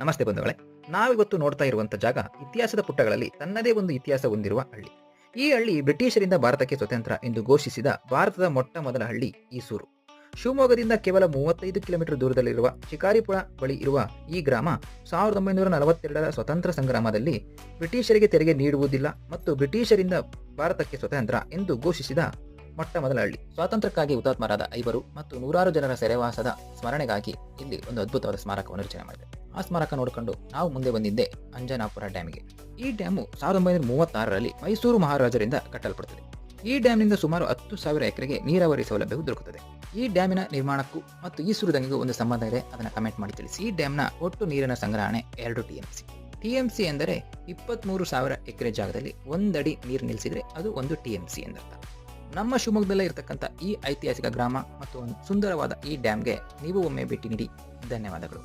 ನಮಸ್ತೆ ಬಂಧುಗಳೇ. ನಾವಿವತ್ತು ನೋಡ್ತಾ ಇರುವಂತ ಜಾಗ ಇತಿಹಾಸದ ಪುಟಗಳಲ್ಲಿ ತನ್ನದೇ ಒಂದು ಇತಿಹಾಸ ಹೊಂದಿರುವ ಹಳ್ಳಿ. ಈ ಹಳ್ಳಿ ಬ್ರಿಟಿಷರಿಂದ ಭಾರತಕ್ಕೆ ಸ್ವತಂತ್ರ ಎಂದು ಘೋಷಿಸಿದ ಭಾರತದ ಮೊಟ್ಟ ಮೊದಲ ಹಳ್ಳಿ ಈಸೂರು. ಶಿವಮೊಗ್ಗದಿಂದ ಕೇವಲ 35 ಕಿಲೋಮೀಟರ್ ದೂರದಲ್ಲಿರುವ ಶಿಕಾರಿಪುರ ಬಳಿ ಇರುವ ಈ ಗ್ರಾಮ 1942ರ ಸ್ವತಂತ್ರ ಸಂಗ್ರಾಮದಲ್ಲಿ ಬ್ರಿಟಿಷರಿಗೆ ತೆರಿಗೆ ನೀಡುವುದಿಲ್ಲ ಮತ್ತು ಬ್ರಿಟಿಷರಿಂದ ಭಾರತಕ್ಕೆ ಸ್ವತಂತ್ರ ಎಂದು ಘೋಷಿಸಿದ ಮೊಟ್ಟ ಮೊದಲ ಹಳ್ಳಿ. ಸ್ವಾತಂತ್ರ್ಯಕ್ಕಾಗಿ ಹುತಾತ್ಮರಾದ ಐವರು ಮತ್ತು ನೂರಾರು ಜನರ ಸೆರೆವಾಸದ ಸ್ಮರಣೆಗಾಗಿ ಇಲ್ಲಿ ಒಂದು ಅದ್ಭುತವಾದ ಸ್ಮಾರಕವನ್ನು ರಚನೆ ಮಾಡಿದೆ. ಆ ಸ್ಮಾರಕ ನೋಡಿಕೊಂಡು ನಾವು ಮುಂದೆ ಬಂದಿದ್ದೆ ಅಂಜನಾಪುರ ಡ್ಯಾಮಿಗೆ. ಈ ಡ್ಯಾಮು 1936ರಲ್ಲಿ ಮೈಸೂರು ಮಹಾರಾಜರಿಂದ ಕಟ್ಟಲ್ಪಡುತ್ತದೆ. ಈ ಡ್ಯಾಮ್ನಿಂದ ಸುಮಾರು 10,000 ಎಕರೆಗೆ ನೀರಾವರಿ ಸೌಲಭ್ಯವು ದೊರಕುತ್ತದೆ. ಈ ಡ್ಯಾಮಿನ ನಿರ್ಮಾಣಕ್ಕೂ ಮತ್ತು ಈಸೂರು ದಂಗೆಗೂ ಒಂದು ಸಂಬಂಧ ಇದೆ, ಅದನ್ನು ಕಮೆಂಟ್ ಮಾಡಿ ತಿಳಿಸಿ. ಈ ಡ್ಯಾಮ್ನ ಒಟ್ಟು ನೀರಿನ ಸಂಗ್ರಹಣೆ 2 TMC. TMC ಎಂದರೆ 23,000 ಎಕರೆ ಜಾಗದಲ್ಲಿ 1 ಅಡಿ ನೀರು ನಿಲ್ಲಿಸಿದ್ರೆ ಅದು 1 TMC ಎಂದರ್ಥ. ನಮ್ಮ ಶಿವಮೊಗ್ಗದಲ್ಲೇ ಇರತಕ್ಕಂಥ ಈ ಐತಿಹಾಸಿಕ ಗ್ರಾಮ ಮತ್ತು ಒಂದು ಸುಂದರವಾದ ಈ ಡ್ಯಾಮ್ಗೆ ನೀವು ಒಮ್ಮೆ ಭೇಟಿ ನೀಡಿ. ಧನ್ಯವಾದಗಳು.